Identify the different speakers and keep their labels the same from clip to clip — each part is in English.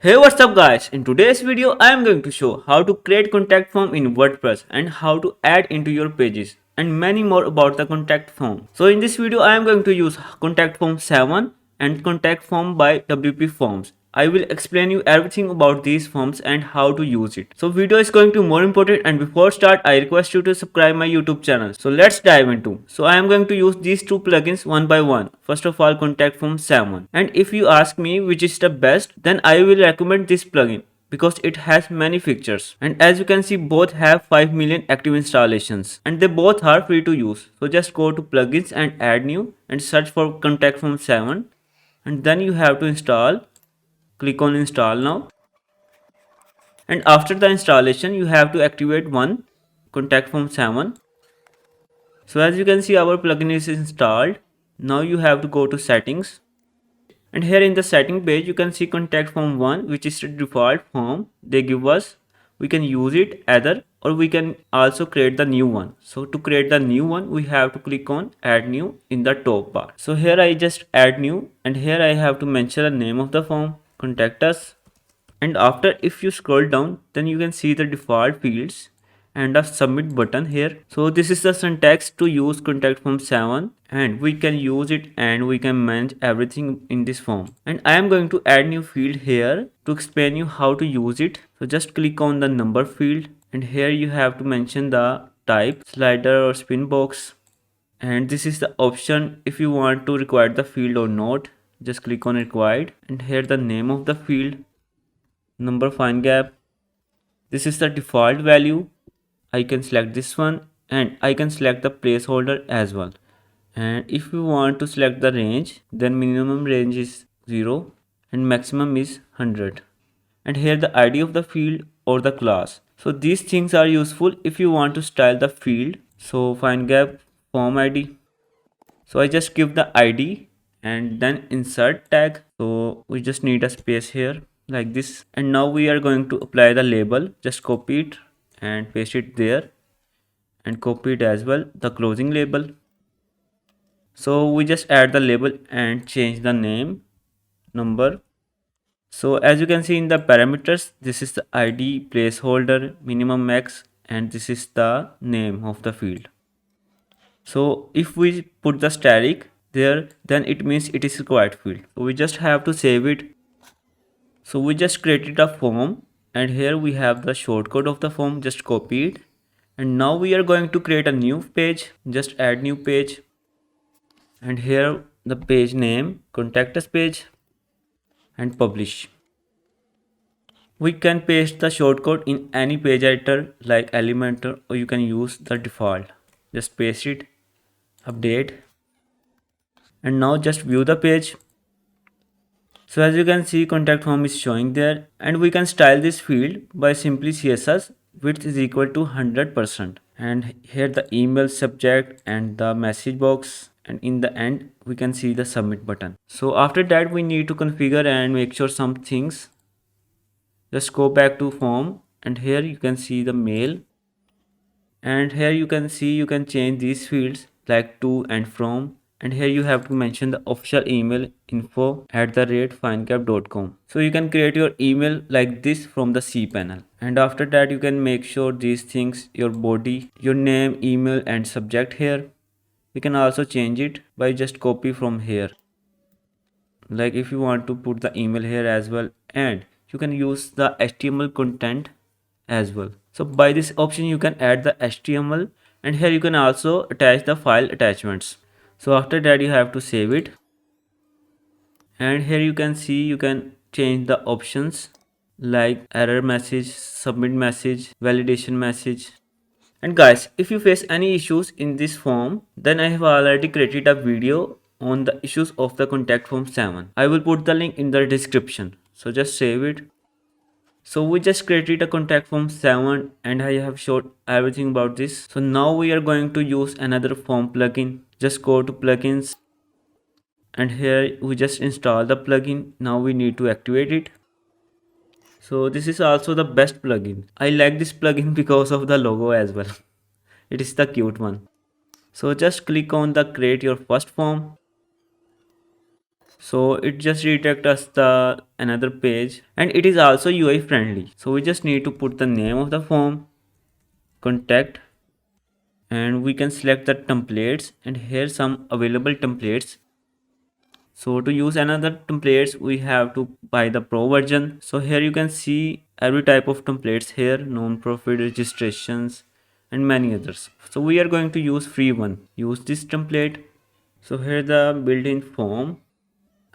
Speaker 1: Hey, what's up guys? In today's video I am going to show how to create contact form in WordPress and how to add into your pages and many more about the contact form. So in this video I am going to use contact form 7 and contact form by WPForms. I will explain you everything about these forms and how to use it. So video is going to more important, and before start I request you to subscribe my YouTube channel. So let's dive into. So I am going to use these two plugins one by one. First of all, contact form 7. And if you ask me which is the best, then I will recommend this plugin because it has many features, and as you can see both have 5 million active installations and they both are free to use. So just go to plugins and add new and search for contact form 7, and then you have to install. Click on install now, and after the installation you have to activate one contact form 7. So as you can see our plugin is installed. Now you have to go to settings, and here in the setting page you can see contact form 1, which is the default form they give us. We can use it either, or we can also create the new one. So to create the new one we have to click on add new in the top bar. So here I just add new, and here I have to mention the name of the form, contact us. And after, if you scroll down, then you can see the default fields and a submit button here. So this is the syntax to use contact form 7, and we can use it and we can manage everything in this form. And I am going to add new field here to explain you how to use it. So just click on the number field, and here you have to mention the type, slider or spin box. And this is the option if you want to require the field or not. Just click on required, and here the name of the field, number fine gap. This is the default value. I can select this one, and I can select the placeholder as well. And if you want to select the range, then minimum range is 0 and maximum is 100. And here the ID of the field or the class. So these things are useful if you want to style the field. So fine gap form ID. So I just give the ID and then insert tag. So we just need a space here like this, and now we are going to apply the label. Just copy it and paste it there, and copy it as well the closing label. So we just add the label and change the name, number. So as you can see in the parameters, this is the ID, placeholder, minimum, max, and this is the name of the field. So if we put the static there, then it means it is required field. So we just have to save it. So we just created a form, and here we have the shortcode of the form. Just copy it, and now we are going to create a new page. Just add new page, and here the page name, contact us page, and publish. We can paste the shortcode in any page editor like Elementor, or you can use the default. Just paste it, update, and now just view the page. So as you can see contact form is showing there, and we can style this field by simply CSS width is equal to 100%, and here the email subject and the message box, and in the end we can see the submit button. So after that we need to configure and make sure some things. Just go back to form, and here you can see the mail, and here you can see you can change these fields like to and from. And here you have to mention the official email info@finecap.com. So you can create your email like this from the cPanel. And after that you can make sure these things, your body, your name, email and subject here. You can also change it by just copy from here. Like if you want to put the email here as well, and you can use the HTML content as well. So by this option you can add the HTML, and here you can also attach the file attachments. So after that you have to save it, and here you can see you can change the options like error message, submit message, validation message. And guys, if you face any issues in this form, then I have already created a video on the issues of the contact form 7. I will put the link in the description. So just save it. So we just created a contact form 7, and I have showed everything about this. So now we are going to use another form plugin. Just go to plugins, and here we just install the plugin. Now we need to activate it. So this is also the best plugin. I like this plugin because of the logo as well. It is the cute one. So just click on the create your first form. So it just redirect us the another page, and it is also UI friendly. So we just need to put the name of the form, contact, and we can select the templates, and here some available templates. So to use another templates, we have to buy the pro version. So here you can see every type of templates here, non-profit registrations and many others. So we are going to use free one. Use this template. So here the built-in form.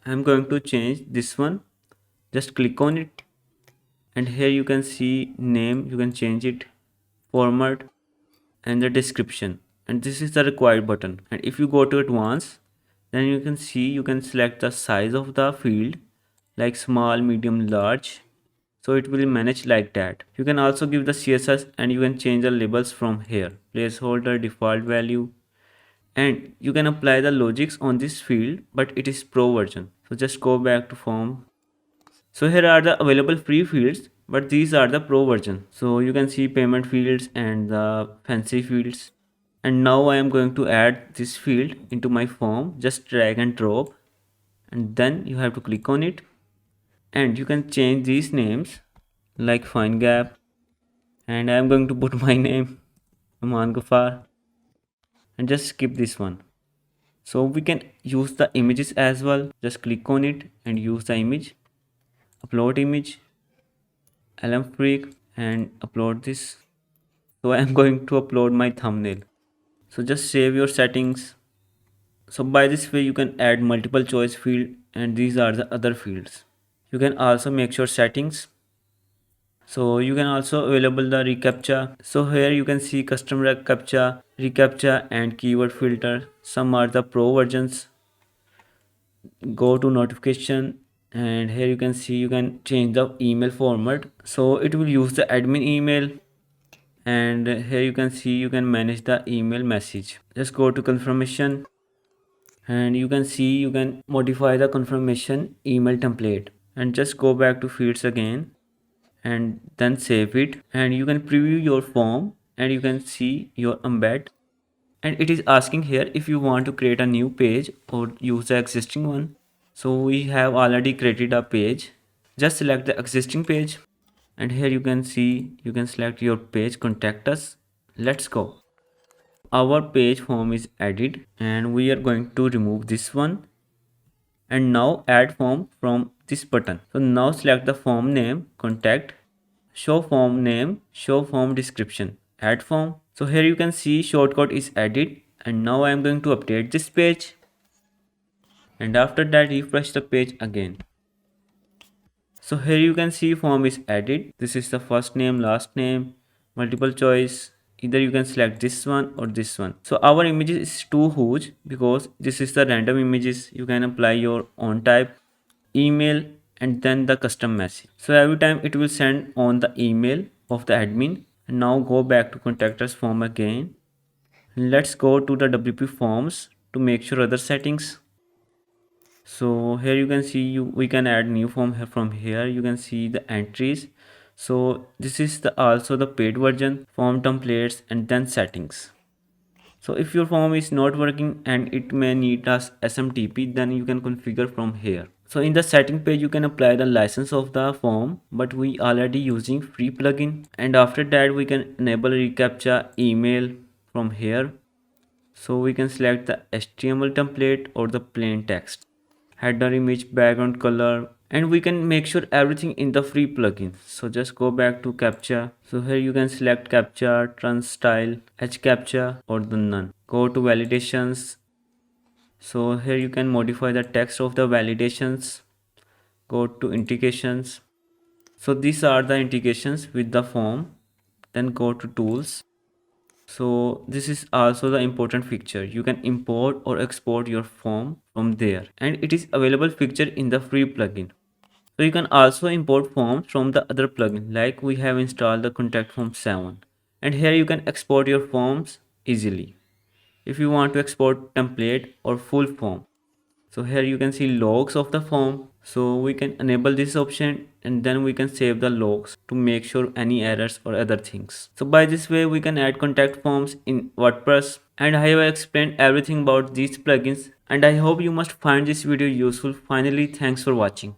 Speaker 1: I'm going to change this one. Just click on it, and here you can see name. You can change it, format, and the description, and this is the required button. And if you go to advanced, then you can see you can select the size of the field, like small, medium, large, so it will manage like that. You can also give the css, and you can change the labels from here, placeholder, default value, and you can apply the logics on this field, but it is pro version. So just go back to form. So here are the available free fields, but these are the pro version. So you can see payment fields and the fancy fields. And now I am going to add this field into my form. Just drag and drop, and then you have to click on it, and you can change these names like fine gap, and I am going to put my name Aman Gafar, and just skip this one. So we can use the images as well. Just click on it and use the image, upload image, LM freak, and upload this. So I am going to upload my thumbnail. So just save your settings. So by this way you can add multiple choice field, and these are the other fields. You can also make sure settings. So you can also available the reCAPTCHA. So here you can see custom reCAPTCHA and keyword filter. Some are the pro versions. Go to notification, and here you can see you can change the email format. So it will use the admin email, and here you can see you can manage the email message. Just go to confirmation, and you can see you can modify the confirmation email template, and just go back to fields again, and then save it, and you can preview your form, and you can see your embed, and it is asking here if you want to create a new page or use the existing one. So we have already created a page. Just select the existing page, and here you can see you can select your page, contact us. Let's go. Our page form is added, and we are going to remove this one, and now add form from this button. So now select the form name, contact, show form name, show form description, add form. So here you can see shortcut is added, and now I am going to update this page, and after that refresh the page again. So here you can see form is added. This is the first name, last name, multiple choice. Either you can select this one or this one. So our image is too huge because this is the random images. You can apply your own type, email, and then the custom message. So every time it will send on the email of the admin. And now go back to contact us form again. Let's go to the WP forms to make sure other settings. So here you can see we can add new form here. From here you can see the entries. So this is the also the paid version, form templates, and then settings. So if your form is not working and it may need us SMTP, then you can configure from here. So in the setting page you can apply the license of the form, but we already using free plugin, and after that we can enable reCAPTCHA email from here. So we can select the HTML template or the plain text, header image, background color, and we can make sure everything in the free plugin. So just go back to captcha. So here you can select captcha, trans style, h captcha, or the none. Go to validations. So here you can modify the text of the validations. Go to integrations. So these are the integrations with the form. Then go to tools. So this is also the important feature. You can import or export your form from there, and it is available feature in the free plugin. So you can also import forms from the other plugin, like we have installed the Contact Form 7, and here you can export your forms easily if you want to export template or full form. So here you can see logs of the form, So we can enable this option and then we can save the logs to make sure any errors or other things. So by this way we can add contact forms in WordPress, and I have explained everything about these plugins, and I hope you must find this video useful. Finally, thanks for watching.